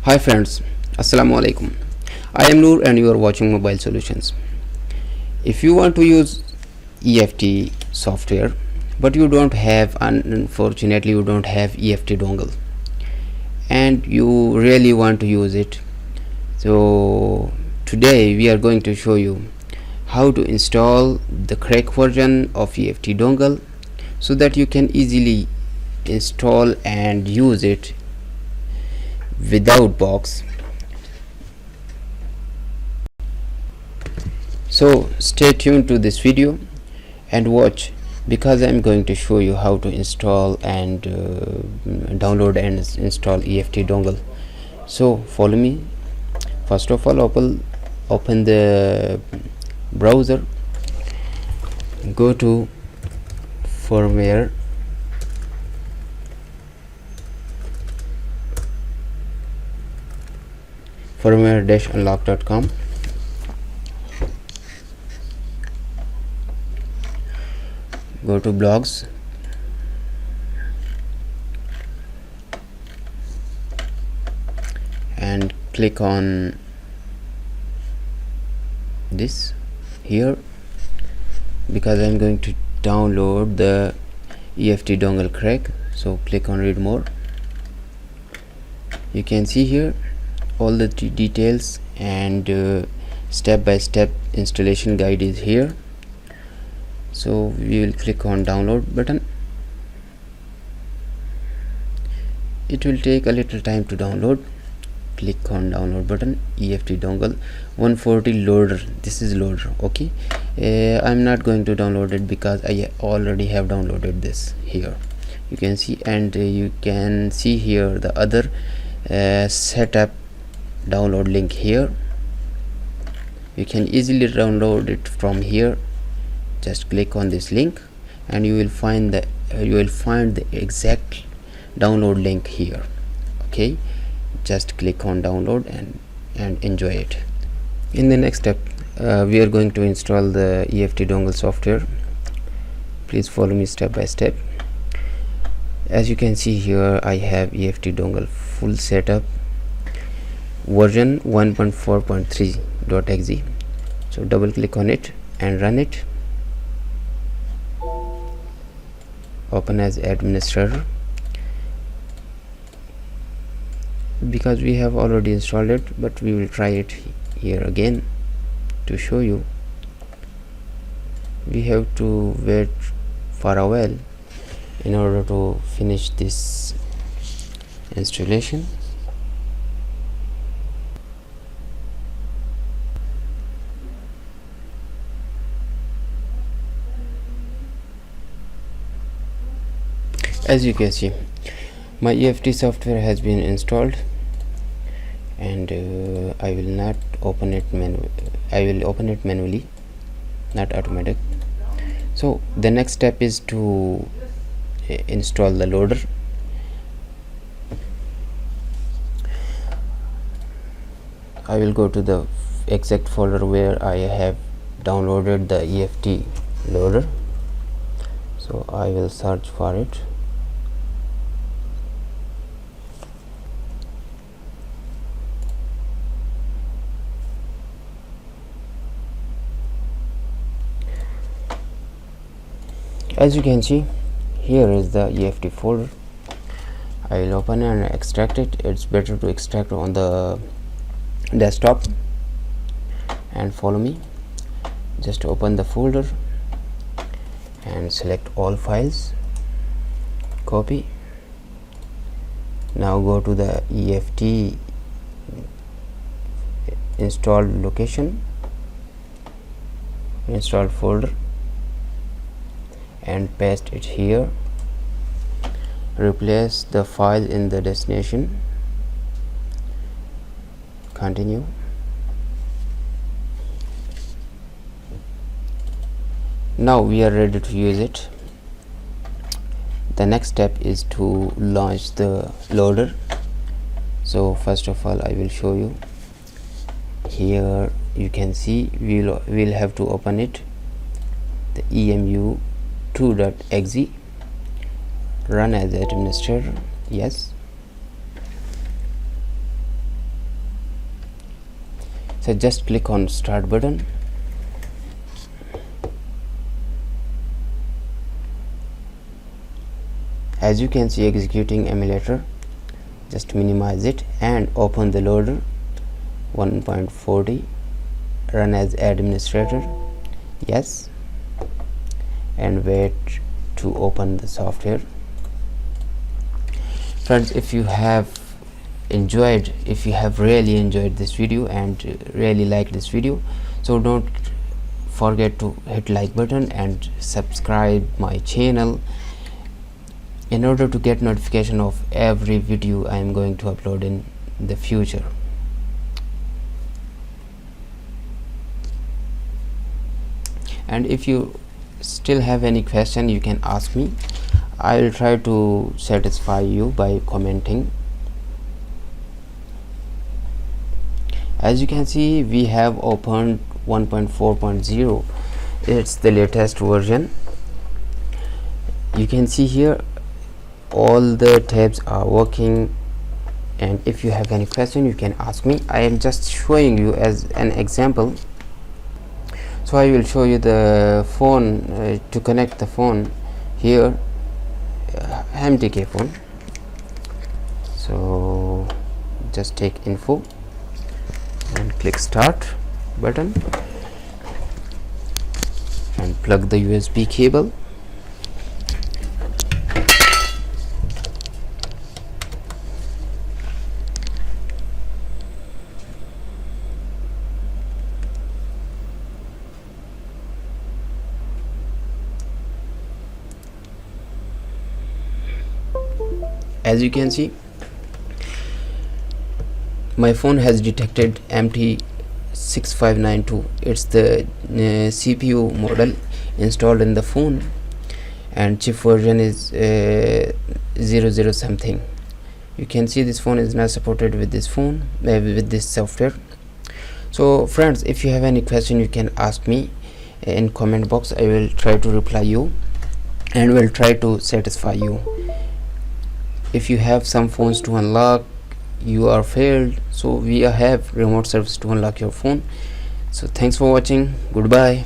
Hi friends, Assalamu alaikum. I am Noor and you are watching Mobile Solutions. If you want to use EFT software but you don't have, unfortunately you don't have EFT dongle and you really want to use it, so today we are going to show you how to install the crack version of EFT dongle so that you can easily install and use it without box. So stay tuned to this video and watch, because I'm going to show you how to install and download and install EFT dongle. So follow me. First of all, open the browser, go to firmware, firmware-unlock.com. Go to blogs, and click on this here, because I'm going to download the EFT dongle crack. So click on read more. You can see here all the details and step-by-step installation guide is here. So we will click on download button. It will take a little time to download. Click on download button. EFT dongle 140 loader. This is loader. Okay, I'm not going to download it because I already have downloaded this here. You can see, and you can see here the other setup download link here. You can easily download it from here. Just click on this link and you will find the exact download link here. Okay, just click on download and enjoy it. In the next step, we are going to install the EFT dongle software. Please follow me step by step. As you can see here, I have EFT dongle full setup, version 1.4.3.exe. so double click on it and run it. Open as administrator, because we have already installed it, but we will try it here again to show you. We have to wait for a while in order to finish this installation. As you can see, my EFT software has been installed, and I will not open it manually. I will open it manually, not automatic. So the next step is to install the loader. I will go to the exact folder where I have downloaded the EFT loader. So I will search for it. As you can see, here is the EFT folder. I will open and extract it. It's better to extract on the desktop. And follow me. Just open the folder and select all files, copy. Now go to the EFT installed location, installed folder, and paste it here. Replace the file in the destination. Continue. Now we are ready to use it. The next step is to launch the loader. So first of all, I will show you. Here you can see we'll have to open it, the emu2.exe, run as administrator. Yes, So just click on start button. As you can see, executing emulator. Just minimize it and open the loader. 1.40, run as administrator, yes, and wait to open the software. Friends, if you have really enjoyed this video and really liked this video, so don't forget to hit like button and subscribe my channel in order to get notification of every video I am going to upload in the future. And if you still have any question, you can ask me. I will try to satisfy you by commenting. As you can see, we have opened 1.4.0. it's the latest version. You can see here all the tabs are working, and if you have any question, you can ask me. I am just showing you as an example. So I will show you the phone. To connect the phone here, MTK phone. So just take info and click start button and plug the USB cable. As you can see, my phone has detected MT6592. it's the CPU model installed in the phone, and chip version is 00 something. You can see this phone is not supported with this phone, with this software. So friends, if you have any question, you can ask me in comment box. I will try to reply you and will try to satisfy you. If you have some phones to unlock, you are failed, so we have remote service to unlock your phone. So thanks for watching. Goodbye.